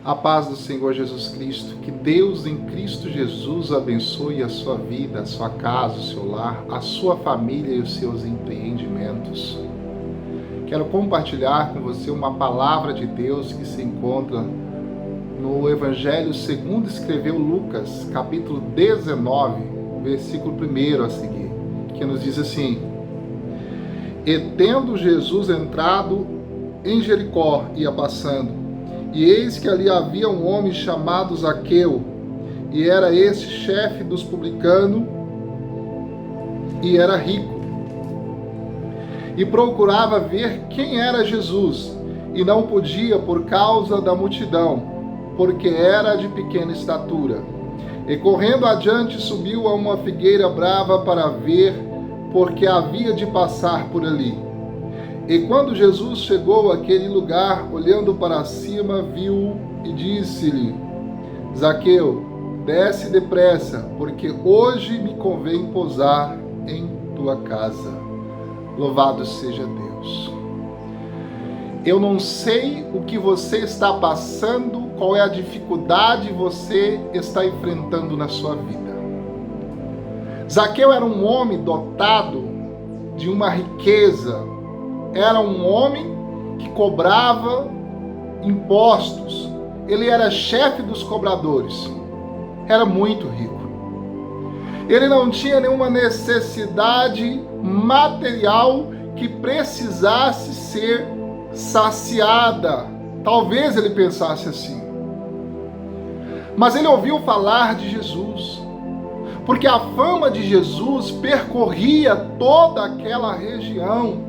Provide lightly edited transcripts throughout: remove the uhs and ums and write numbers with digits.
A paz do Senhor Jesus Cristo, que Deus em Cristo Jesus abençoe a sua vida, a sua casa, o seu lar, a sua família e os seus empreendimentos. Quero compartilhar com você uma palavra de Deus que se encontra no Evangelho segundo escreveu Lucas, capítulo 19, versículo 1 a seguir, que nos diz assim: E tendo Jesus entrado em Jericó, ia passando, e eis que ali havia um homem chamado Zaqueu, e era este chefe dos publicanos, e era rico. E procurava ver quem era Jesus, e não podia por causa da multidão, porque era de pequena estatura. E correndo adiante subiu a uma figueira brava para ver, porque havia de passar por ali. E quando Jesus chegou àquele lugar, olhando para cima, viu e disse-lhe: Zaqueu, desce depressa, porque hoje me convém pousar em tua casa. Louvado seja Deus. Eu não sei o que você está passando, qual é a dificuldade que você está enfrentando na sua vida. Zaqueu era um homem dotado de uma riqueza. Era um homem que cobrava impostos. Ele era chefe dos cobradores. Era muito rico. Ele não tinha nenhuma necessidade material que precisasse ser saciada. Talvez ele pensasse assim. Mas ele ouviu falar de Jesus, porque a fama de Jesus percorria toda aquela região.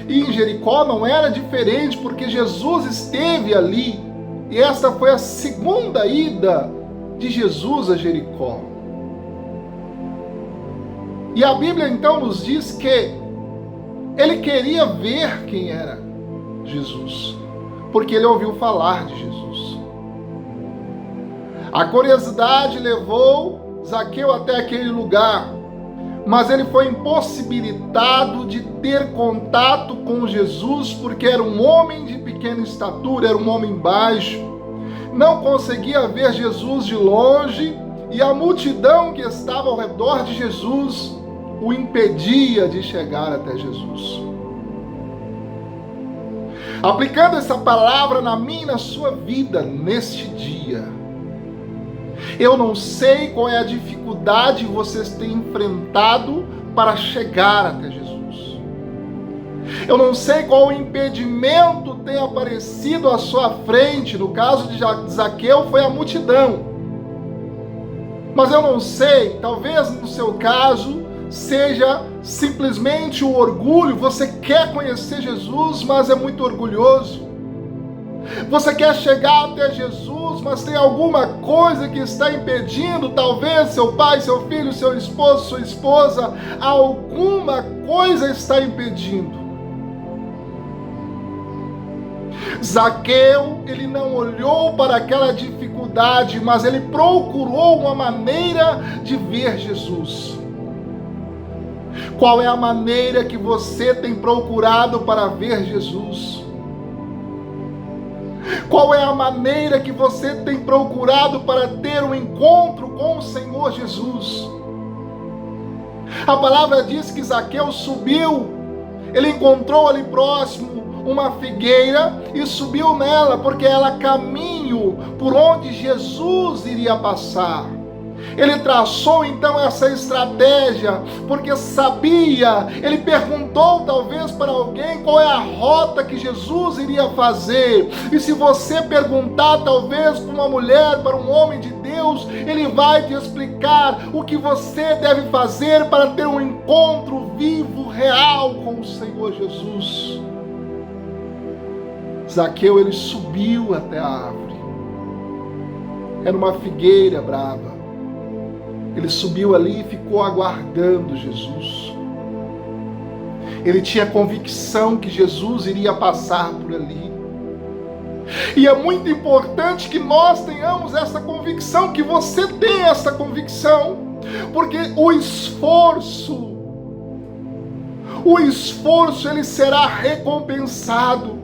E em Jericó não era diferente, porque Jesus esteve ali. E esta foi a segunda ida de Jesus a Jericó. E a Bíblia então nos diz que ele queria ver quem era Jesus, porque ele ouviu falar de Jesus. A curiosidade levou Zaqueu até aquele lugar, mas ele foi impossibilitado de ter contato com Jesus, porque era um homem de pequena estatura, era um homem baixo, não conseguia ver Jesus de longe, e a multidão que estava ao redor de Jesus o impedia de chegar até Jesus. Aplicando essa palavra na minha e na sua vida neste dia, eu não sei qual é a dificuldade que vocês têm enfrentado para chegar até Jesus. Eu não sei qual o impedimento tem aparecido à sua frente. No caso de Zaqueu foi a multidão. Mas eu não sei, talvez no seu caso seja simplesmente o orgulho. Você quer conhecer Jesus, mas é muito orgulhoso. Você quer chegar até Jesus, mas tem alguma coisa que está impedindo, talvez seu pai, seu filho, seu esposo, sua esposa, alguma coisa está impedindo. Zaqueu, ele não olhou para aquela dificuldade, mas ele procurou uma maneira de ver Jesus. Qual é a maneira que você tem procurado para ver Jesus? Qual é a maneira que você tem procurado para ter um encontro com o Senhor Jesus? A palavra diz que Zaqueu subiu, ele encontrou ali próximo uma figueira e subiu nela, porque era caminho por onde Jesus iria passar. Ele traçou então essa estratégia, porque sabia, ele perguntou talvez para alguém qual é a rota que Jesus iria fazer. E se você perguntar talvez para uma mulher, para um homem de Deus, ele vai te explicar o que você deve fazer para ter um encontro vivo, real com o Senhor Jesus. Zaqueu, ele subiu até a árvore. Era uma figueira brava. Ele subiu ali e ficou aguardando Jesus. Ele tinha convicção que Jesus iria passar por ali. E é muito importante que nós tenhamos essa convicção, que você tenha essa convicção, porque o esforço ele será recompensado.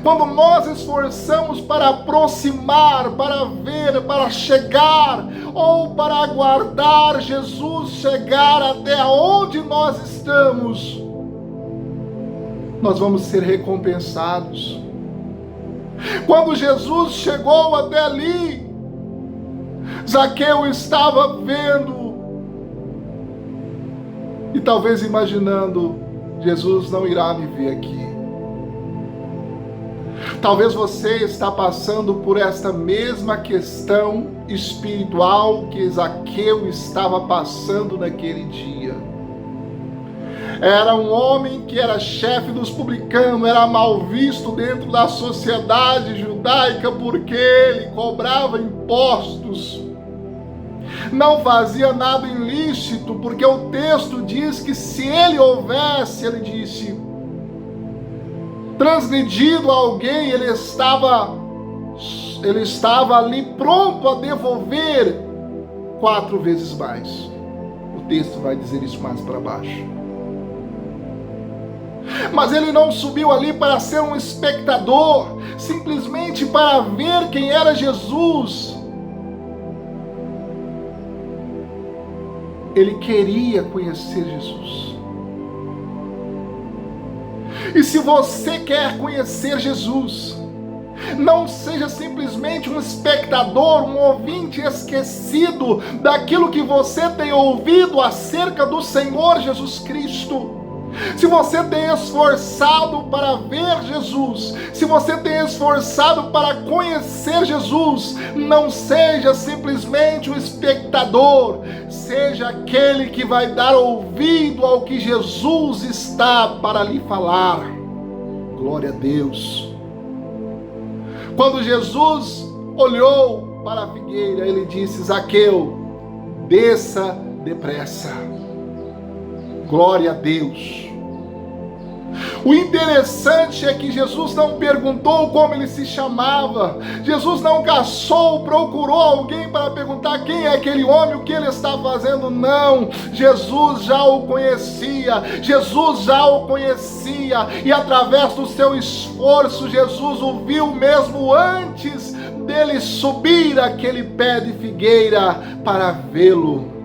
quando nós esforçamos para aproximar, para ver, para chegar, ou para aguardar Jesus chegar até onde nós estamos, nós vamos ser recompensados. Quando Jesus chegou até ali, Zaqueu estava vendo e talvez imaginando: Jesus não irá me ver aqui. Talvez você está passando por esta mesma questão espiritual que Zaqueu estava passando naquele dia. Era um homem que era chefe dos publicanos, era mal visto dentro da sociedade judaica porque ele cobrava impostos, não fazia nada ilícito, porque o texto diz que se ele houvesse, ele disse, transgredido a alguém, ele estava ali pronto a devolver 4 vezes mais. O texto vai dizer isso mais para baixo. Mas ele não subiu ali para ser um espectador, simplesmente para ver quem era Jesus. Ele queria conhecer Jesus. E se você quer conhecer Jesus, não seja simplesmente um espectador, um ouvinte esquecido daquilo que você tem ouvido acerca do Senhor Jesus Cristo. Se você tem esforçado para ver Jesus, se você tem esforçado para conhecer Jesus, não seja simplesmente um espectador, seja aquele que vai dar ouvido ao que Jesus está para lhe falar. Glória a Deus. Quando Jesus olhou para a figueira, ele disse: Zaqueu, desça depressa. Glória a Deus. O interessante é que Jesus não perguntou como ele se chamava. Jesus não caçou, procurou alguém para perguntar quem é aquele homem, o que ele está fazendo. Não, Jesus já o conhecia. Jesus já o conhecia. E através do seu esforço, Jesus o viu mesmo antes dele subir aquele pé de figueira para vê-lo.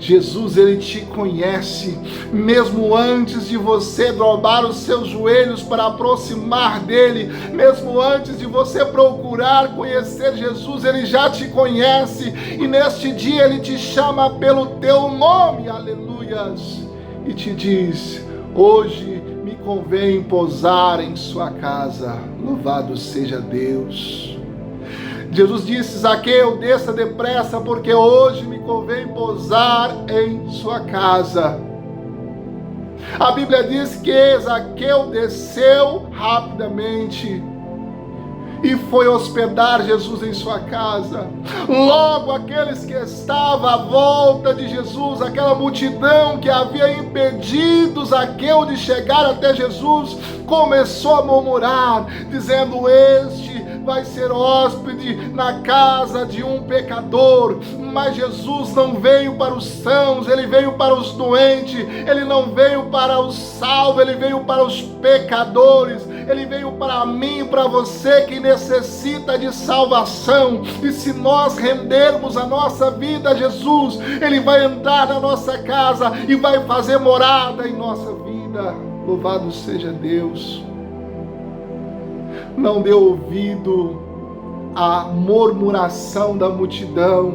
Jesus, ele te conhece, mesmo antes de você dobrar os seus joelhos para aproximar dele, mesmo antes de você procurar conhecer Jesus, ele já te conhece, e neste dia ele te chama pelo teu nome, aleluias, e te diz: hoje me convém pousar em sua casa, louvado seja Deus. Jesus disse: Zaqueu, desça depressa, porque hoje me convém pousar em sua casa. A Bíblia diz que Zaqueu desceu rapidamente e foi hospedar Jesus em sua casa. Logo aqueles que estavam à volta de Jesus, aquela multidão que havia impedido Zaqueu de chegar até Jesus, começou a murmurar, dizendo: este vai ser hóspede na casa de um pecador. Mas Jesus não veio para os sãos, ele veio para os doentes, ele não veio para os salvos, ele veio para os pecadores, ele veio para mim, para você que necessita de salvação. E se nós rendermos a nossa vida a Jesus, ele vai entrar na nossa casa e vai fazer morada em nossa vida. Louvado seja Deus. Não dê ouvido à murmuração da multidão,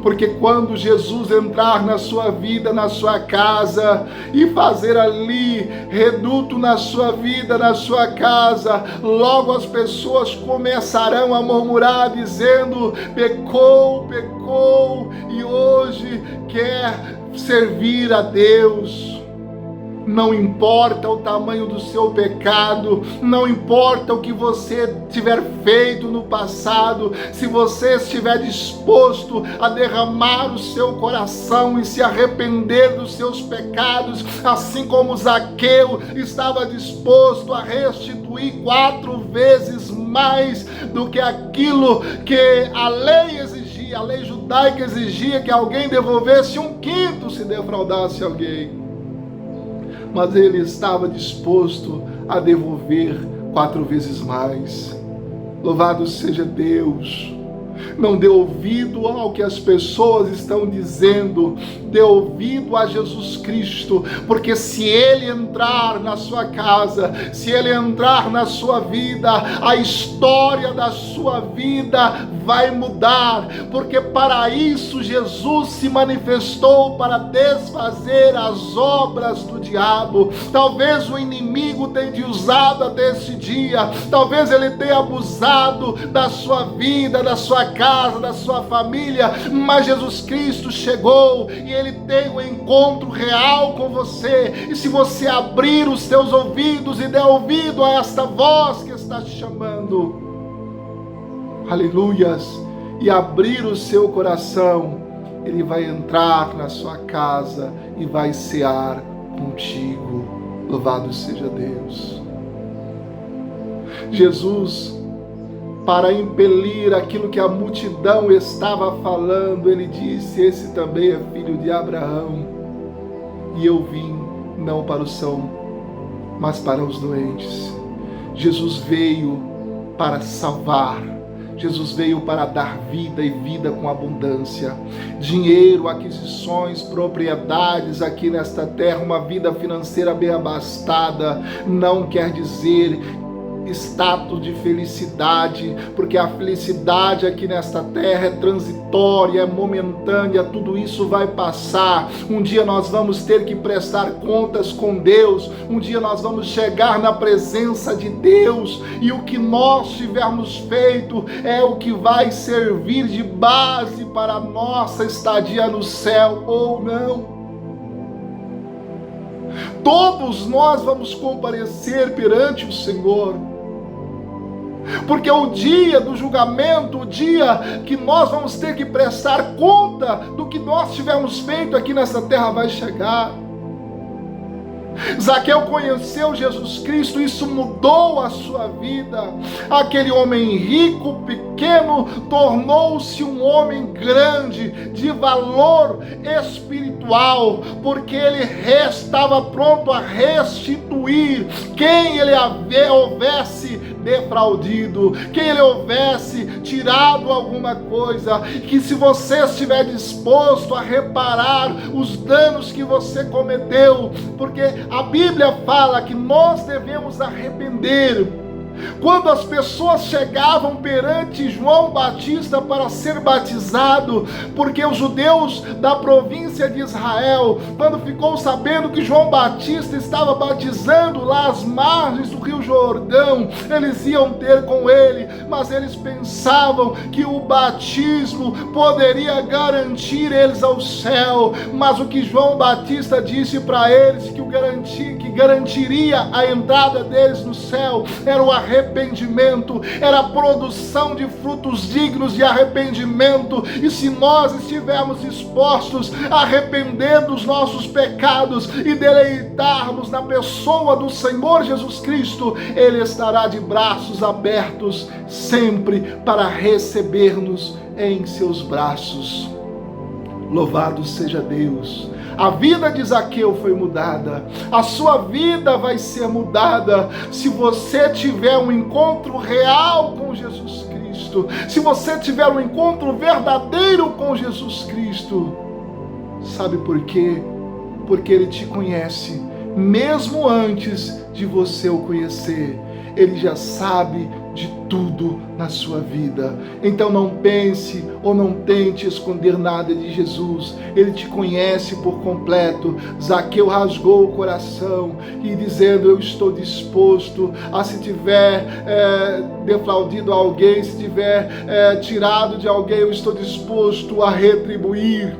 porque quando Jesus entrar na sua vida, na sua casa, e fazer ali reduto na sua vida, na sua casa, logo as pessoas começarão a murmurar, dizendo: pecou, e hoje quer servir a Deus. Não importa o tamanho do seu pecado, não importa o que você tiver feito no passado, se você estiver disposto a derramar o seu coração e se arrepender dos seus pecados, assim como Zaqueu estava disposto a restituir 4 vezes mais do que aquilo que a lei exigia, a lei judaica exigia que alguém devolvesse 1/5 se defraudasse alguém. Mas ele estava disposto a devolver 4 vezes mais. Louvado seja Deus. Não dê ouvido ao que as pessoas estão dizendo, dê ouvido a Jesus Cristo, porque se Ele entrar na sua casa, se Ele entrar na sua vida, a história da sua vida vai mudar, porque para isso Jesus se manifestou, para desfazer as obras do diabo. Talvez o inimigo tenha usado até esse dia, talvez ele tenha abusado da sua vida, da sua casa, da sua família, mas Jesus Cristo chegou e Ele tem um encontro real com você. E se você abrir os seus ouvidos e der ouvido a esta voz que está te chamando, aleluias, e abrir o seu coração, Ele vai entrar na sua casa e vai cear contigo. Louvado seja Deus. Jesus, para impelir aquilo que a multidão estava falando, Ele disse: esse também é filho de Abraão, e eu vim não para os sãos, mas para os doentes. Jesus veio para salvar, Jesus veio para dar vida e vida com abundância. Dinheiro, aquisições, propriedades aqui nesta terra, uma vida financeira bem abastada, não quer dizer status de felicidade, porque a felicidade aqui nesta terra é transitória, é momentânea, tudo isso vai passar. Um dia nós vamos ter que prestar contas com Deus, um dia nós vamos chegar na presença de Deus, e o que nós tivermos feito é o que vai servir de base para a nossa estadia no céu ou não. Todos nós vamos comparecer perante o Senhor, porque o dia do julgamento, o dia que nós vamos ter que prestar conta do que nós tivermos feito aqui nessa terra vai chegar. Zaqueu conheceu Jesus Cristo, isso mudou a sua vida. Aquele homem rico, pequeno, tornou-se um homem grande, de valor espiritual, porque ele estava pronto a restituir quem ele houvesse defraudido, quem ele houvesse tirado alguma coisa. Que se você estiver disposto a reparar os danos que você cometeu, porque a Bíblia fala que nós devemos arrepender. Quando as pessoas chegavam perante João Batista para ser batizado, porque os judeus da província de Israel, quando ficou sabendo que João Batista estava batizando lá às margens do Rio Jordão, eles iam ter com ele, mas eles pensavam que o batismo poderia garantir eles ao céu. Mas o que João Batista disse para eles que garantiria a entrada deles no céu era o arrependimento, era a produção de frutos dignos de arrependimento. E se nós estivermos dispostos a arrepender dos nossos pecados e deleitarmos na pessoa do Senhor Jesus Cristo, Ele estará de braços abertos sempre para receber-nos em seus braços. Louvado seja Deus. A vida de Zaqueu foi mudada, a sua vida vai ser mudada se você tiver um encontro real com Jesus Cristo, se você tiver um encontro verdadeiro com Jesus Cristo. Sabe por quê? Porque Ele te conhece, mesmo antes de você o conhecer. Ele já sabe de tudo na sua vida. Então não pense ou não tente esconder nada de Jesus. Ele te conhece por completo. Zaqueu rasgou o coração e dizendo: eu estou disposto a, se tiver defraudido alguém, se tiver tirado de alguém, eu estou disposto a retribuir.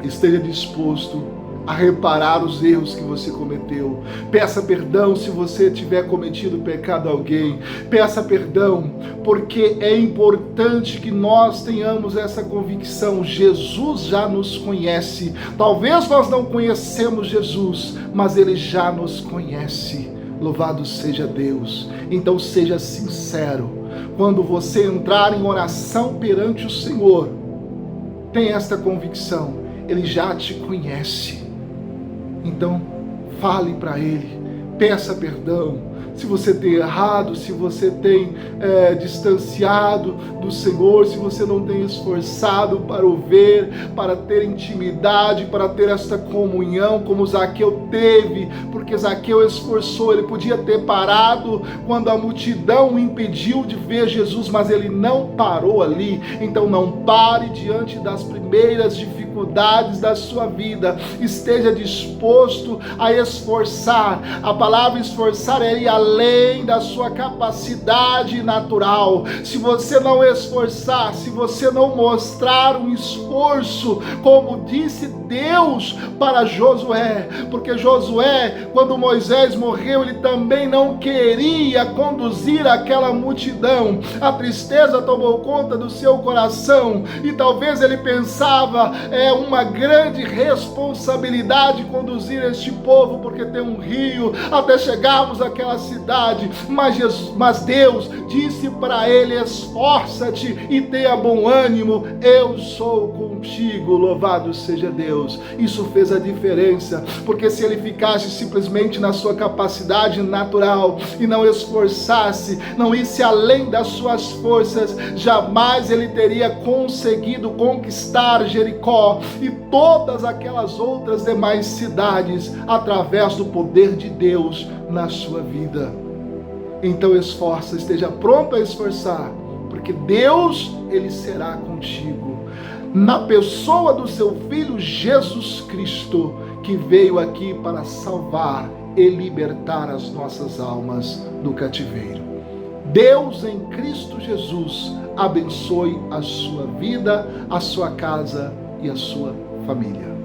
Esteja disposto a reparar os erros que você cometeu. Peça perdão se você tiver cometido pecado a alguém. Peça perdão, porque é importante que nós tenhamos essa convicção. Jesus já nos conhece. Talvez nós não conhecemos Jesus, mas Ele já nos conhece. Louvado seja Deus. Então seja sincero. Quando você entrar em oração perante o Senhor, tenha esta convicção. Ele já te conhece. Então, fale para Ele, peça perdão. Se você tem errado, se você tem distanciado do Senhor, se você não tem esforçado para o ver, para ter intimidade, para ter esta comunhão como Zaqueu teve, porque Zaqueu esforçou, ele podia ter parado quando a multidão o impediu de ver Jesus, mas ele não parou ali. Então não pare diante das primeiras dificuldades da sua vida, esteja disposto a esforçar. A palavra esforçar é ir além da sua capacidade natural. Se você não esforçar, se você não mostrar um esforço, como disse Deus para Josué, porque Josué, quando Moisés morreu, ele também não queria conduzir aquela multidão. A tristeza tomou conta do seu coração e talvez ele pensava, é uma grande responsabilidade conduzir este povo, porque tem um rio até chegarmos àquela cidade, mas Deus disse para ele: esforça-te e tenha bom ânimo, eu sou contigo. Louvado seja Deus. Isso fez a diferença, porque se ele ficasse simplesmente na sua capacidade natural e não esforçasse, não isse além das suas forças, jamais ele teria conseguido conquistar Jericó e todas aquelas outras demais cidades através do poder de Deus na sua vida. Então esforça, esteja pronto a esforçar, porque Deus, ele será contigo, na pessoa do seu Filho Jesus Cristo, que veio aqui para salvar e libertar as nossas almas do cativeiro. Deus em Cristo Jesus abençoe a sua vida, a sua casa e a sua família.